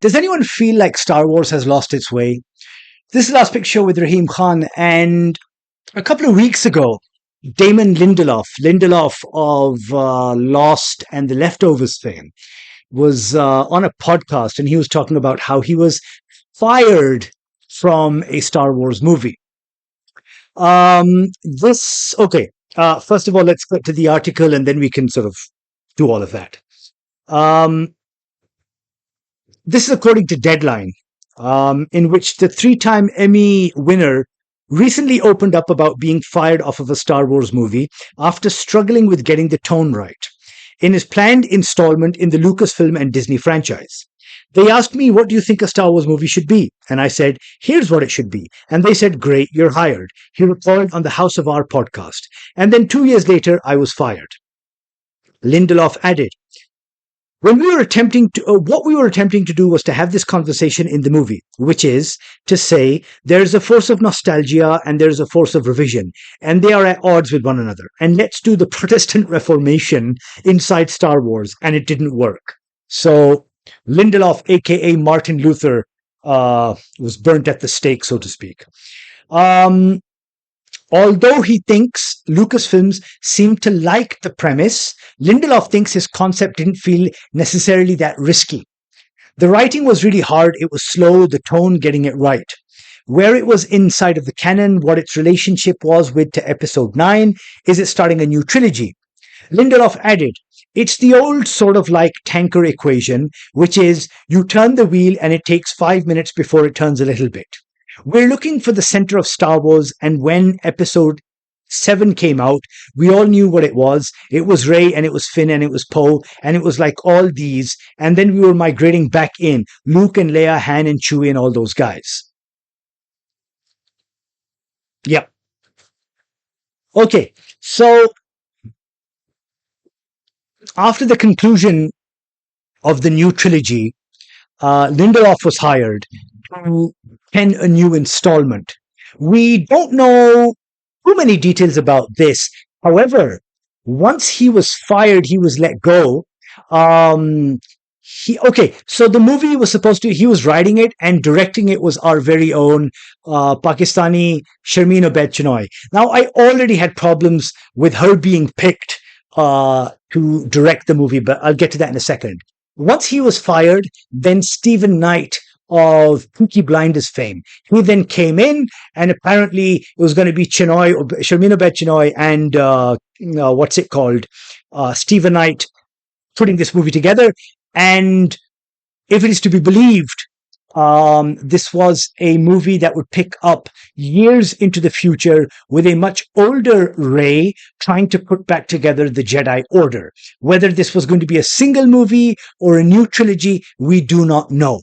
Does anyone feel like Star Wars has lost its way? This is Last Pick Show with Rahim Khan, and a couple of weeks ago, Damon Lindelof of Lost and the Leftovers fame, was on a podcast, and he was talking about how he was fired from a Star Wars movie. First of all, let's get to the article, and then we can sort of do all of that. This is according to Deadline, in which the 3-time Emmy winner recently opened up about being fired off of a Star Wars movie after struggling with getting the tone right in his planned installment in the Lucasfilm and Disney franchise. They asked me, what do you think a Star Wars movie should be? And I said, here's what it should be. And they said, great, you're hired. He reported on the House of R podcast. And then 2 years later, I was fired. Lindelof added, what we were attempting to do was to have this conversation in the movie, which is to say there's a force of nostalgia and there's a force of revision, and they are at odds with one another. And let's do the Protestant Reformation inside Star Wars, and it didn't work. So Lindelof, aka Martin Luther, was burnt at the stake, so to speak. Although he thinks Lucasfilms seemed to like the premise, Lindelof thinks his concept didn't feel necessarily that risky. The writing was really hard, it was slow, the tone getting it right. Where it was inside of the canon, what its relationship was with to episode 9, is it starting a new trilogy? Lindelof added, it's the old sort of like tanker equation, which is you turn the wheel and it takes 5 minutes before it turns a little bit. We're looking for the center of Star Wars, and when episode 7 came out, we all knew what it was. It was Rey, and it was Finn, and it was Poe, and it was like all these, and then we were migrating back in, Luke and Leia, Han and Chewie, and all those guys. Yep. Okay, so after the conclusion of the new trilogy, Lindelof was hired to pen a new installment. We don't know too many details about this. However, once he was fired, he was let go. So the movie was he was writing it and directing it was our very own Pakistani Sharmeen Obaid-Chinoy. Now, I already had problems with her being picked to direct the movie, but I'll get to that in a second. Once he was fired, then Stephen Knight of Peaky Blinders fame, he then came in, and apparently it was going to be Sharmeen Obaid-Chinoy and Stephen Knight putting this movie together. And if it is to be believed, this was a movie that would pick up years into the future with a much older Rey trying to put back together the Jedi Order. Whether this was going to be a single movie or a new trilogy, we do not know.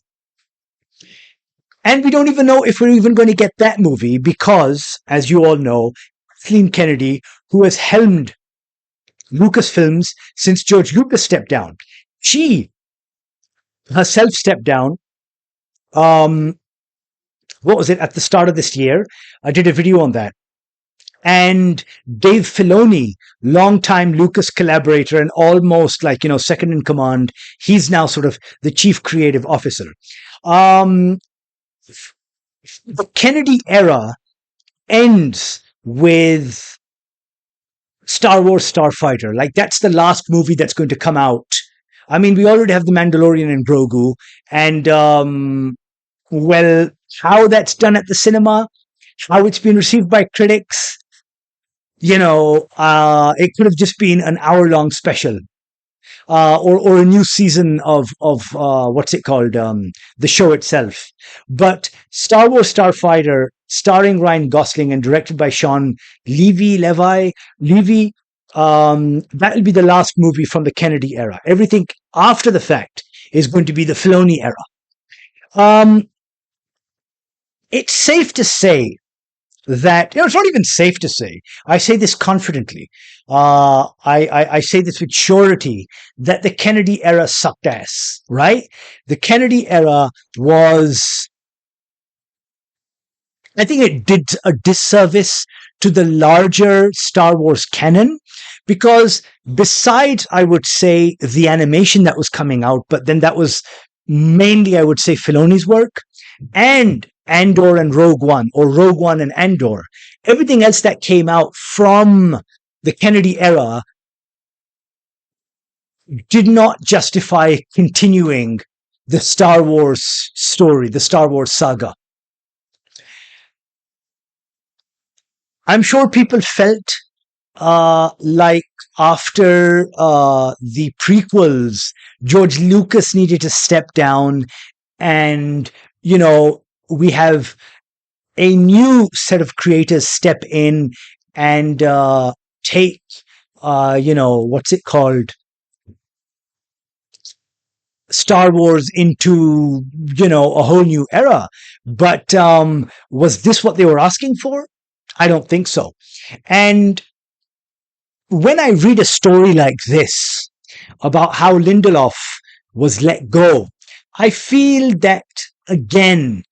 And we don't even know if we're even going to get that movie because, as you all know, Kathleen Kennedy, who has helmed Lucasfilms since George Lucas stepped down, she herself stepped down. At the start of this year? I did a video on that. And Dave Filoni, longtime Lucas collaborator and almost second in command, he's now sort of the chief creative officer. The Kennedy era ends with Star Wars Starfighter. Like, that's the last movie that's going to come out. I mean, we already have The Mandalorian and Grogu. And, how that's done at the cinema, how it's been received by critics, it could have just been an hour-long special. Or a new season of the show itself. But Star Wars Starfighter, starring Ryan Gosling and directed by Sean Levy, that'll be the last movie from the Kennedy era. Everything after the fact is going to be the Filoni era. It's safe to say that, it's not even safe to say, I say this confidently, I say this with surety, that the Kennedy era sucked ass, right? The Kennedy era was, I think it did a disservice to the larger Star Wars canon, because besides, I would say, the animation that was coming out, but then that was mainly I would say Filoni's work, and Andor and Rogue One, or Rogue One and Andor. Everything else that came out from the Kennedy era did not justify continuing the Star Wars story, the Star Wars saga. I'm sure people felt like after the prequels, George Lucas needed to step down, and we have a new set of creators step in and take what's it called, Star Wars into a whole new era. But was this what they were asking for? I don't think so. And when I read a story like this about how Lindelof was let go, I feel that again,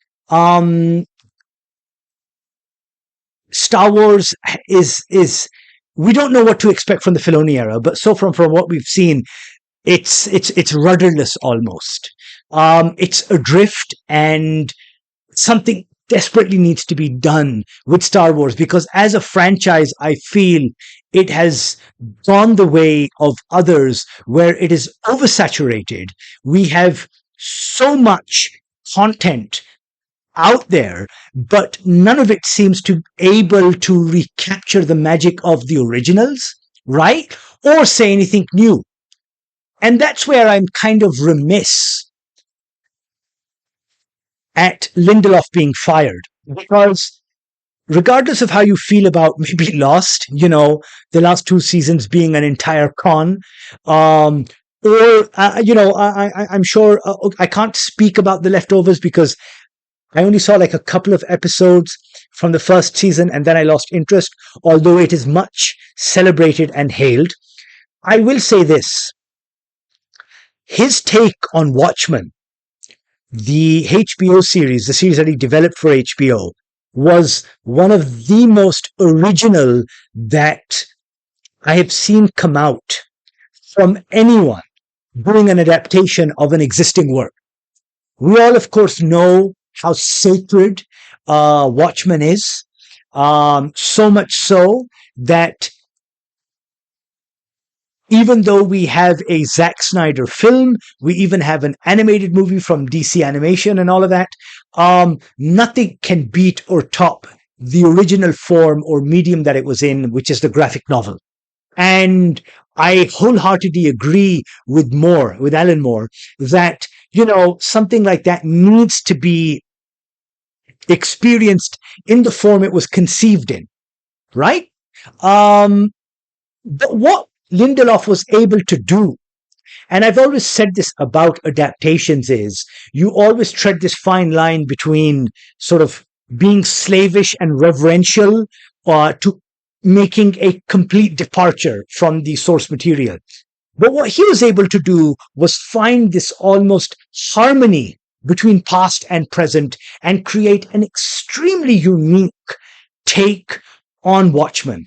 Star Wars is we don't know what to expect from the Filoni era, but so from what we've seen, it's rudderless almost. It's adrift, and something desperately needs to be done with Star Wars, because as a franchise, I feel it has gone the way of others where it is oversaturated. We have so much content out there, but none of it seems to able to recapture the magic of the originals, right? Or say anything new. And that's where I'm kind of remiss at Lindelof being fired, because regardless of how you feel about maybe Lost, the last 2 seasons being an entire con, I'm sure I can't speak about The Leftovers because I only saw like a couple of episodes from the first season and then I lost interest, although it is much celebrated and hailed. I will say this. His take on Watchmen, the HBO series, the series that he developed for HBO, was one of the most original that I have seen come out from anyone doing an adaptation of an existing work. We all, of course, know how sacred Watchmen is, so much so that even though we have a Zack Snyder film, we even have an animated movie from DC Animation and all of that, nothing can beat or top the original form or medium that it was in, which is the graphic novel. And I wholeheartedly agree with Alan Moore, that, something like that needs to be experienced in the form it was conceived in, right? But what Lindelof was able to do, and I've always said this about adaptations, is you always tread this fine line between sort of being slavish and reverential to making a complete departure from the source material. But what he was able to do was find this almost harmony between past and present and create an extremely unique take on Watchmen,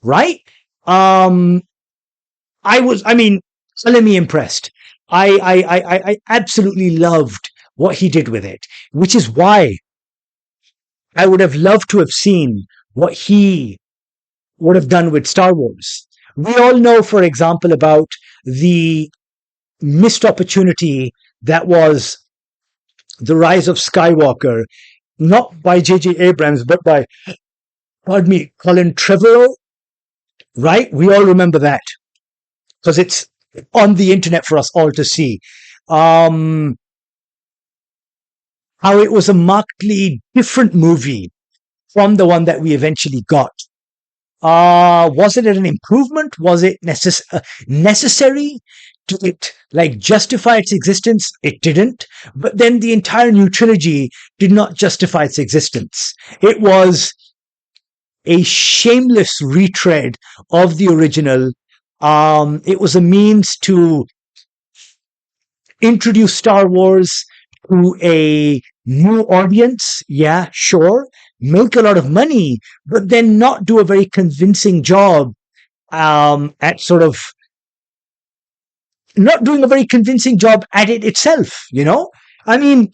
right? I was impressed. I absolutely loved what he did with it, which is why I would have loved to have seen what he would have done with Star Wars. We all know, for example, about the missed opportunity that was the Rise of Skywalker, not by J.J. Abrams, but by, Colin Trevorrow, right? We all remember that, because it's on the internet for us all to see. How it was a markedly different movie from the one that we eventually got. Was it an improvement? Was it necessary? Did it justify its existence? It didn't. But then the entire new trilogy did not justify its existence. It was a shameless retread of the original. It was a means to introduce Star Wars to a new audience. Yeah, sure. Make a lot of money, but then not do a very convincing job at sort of not doing a very convincing job at it itself, you know? I mean,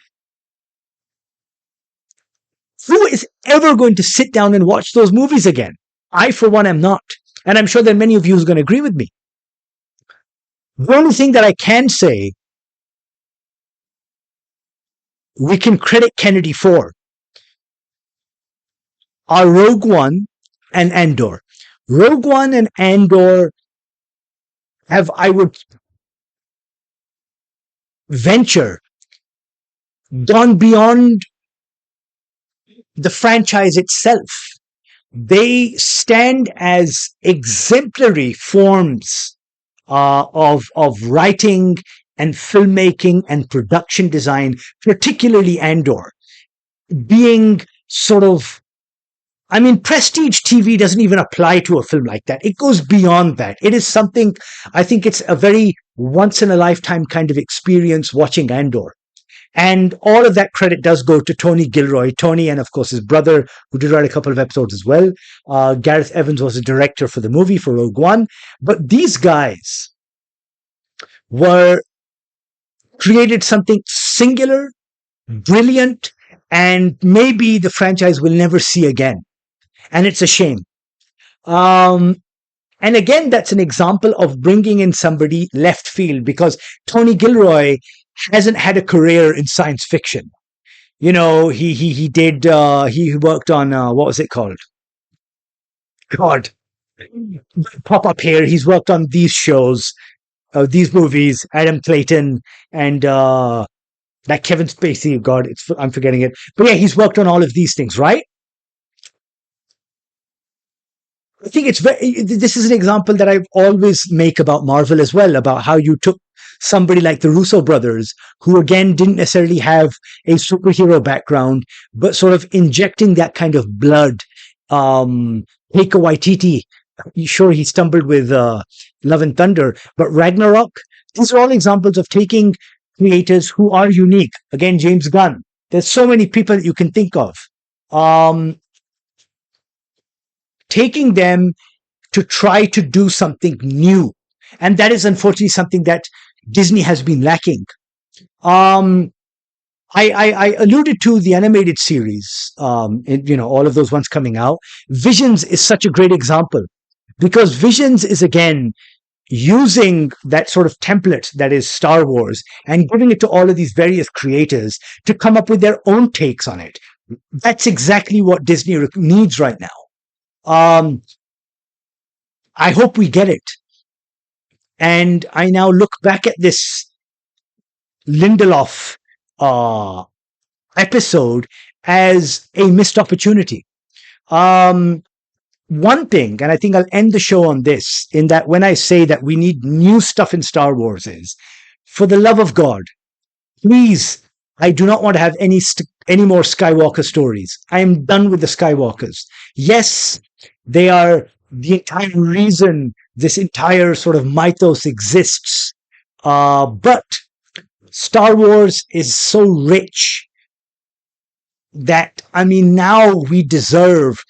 who is ever going to sit down and watch those movies again? I, for one, am not. And I'm sure that many of you are going to agree with me. The only thing that I can say we can credit Kennedy for are Rogue One and Andor. Rogue One and Andor have, I would venture, gone beyond the franchise itself. They stand as exemplary forms of writing and filmmaking and production design, particularly Andor, being sort of, I mean, prestige TV doesn't even apply to a film like that. It goes beyond that. It is something, I think it's a very once in a lifetime kind of experience watching Andor. And all of that credit does go to Tony Gilroy. Tony, and of course his brother, who did write a couple of episodes as well. Gareth Evans was the director for the movie, for Rogue One. But these guys created something singular, brilliant, and maybe the franchise will never see again. And it's a shame. And again, that's an example of bringing in somebody left field, because Tony Gilroy hasn't had a career in science fiction. You know, he worked on, what was it called? God, pop up here. He's worked on these shows, these movies, Adam Clayton and that Kevin Spacey. God, I'm forgetting it. But yeah, he's worked on all of these things, right? I think this is an example that I always make about Marvel as well, about how you took somebody like the Russo brothers, who again didn't necessarily have a superhero background, but sort of injecting that kind of blood. Taika Waititi, sure, he stumbled with Love and Thunder, but Ragnarok, these are all examples of taking creators who are unique. Again, James Gunn. There's so many people that you can think of. Taking them to try to do something new. And that is unfortunately something that Disney has been lacking. I alluded to the animated series, all of those ones coming out. Visions is such a great example, because Visions is, again, using that sort of template that is Star Wars and giving it to all of these various creators to come up with their own takes on it. That's exactly what Disney needs right now. I hope we get it. And I now look back at this Lindelof episode as a missed opportunity. One thing, and I think I'll end the show on this, in that when I say that we need new stuff in Star Wars, is, for the love of God, please, I do not want to have any more Skywalker stories. I am done with the Skywalkers. Yes, they are the entire reason this entire sort of mythos exists. But Star Wars is so rich that, I mean, now we deserve,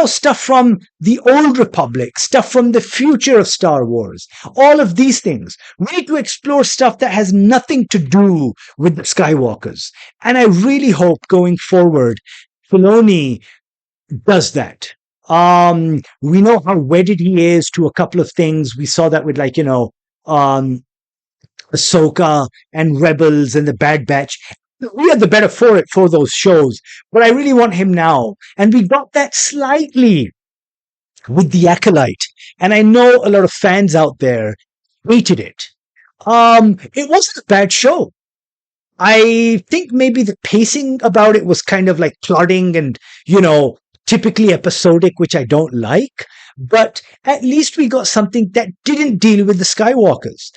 stuff from the old Republic, stuff from the future of Star Wars, all of these things. We need to explore stuff that has nothing to do with the Skywalkers. And I really hope going forward, Filoni does that. We know how wedded he is to a couple of things. We saw that with Ahsoka and Rebels and the Bad Batch. We are the better for it, for those shows. But I really want him now. And we got that slightly with The Acolyte. And I know a lot of fans out there hated it. It wasn't a bad show. I think maybe the pacing about it was kind of like plodding and, typically episodic, which I don't like. But at least we got something that didn't deal with the Skywalkers.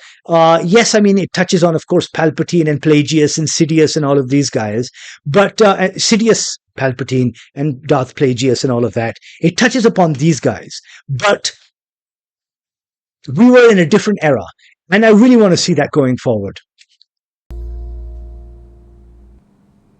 Yes, I mean, it touches on, of course, Palpatine and Plagueis and Sidious and all of these guys. But Sidious, Palpatine, and Darth Plagueis and all of that. It touches upon these guys. But we were in a different era. And I really want to see that going forward.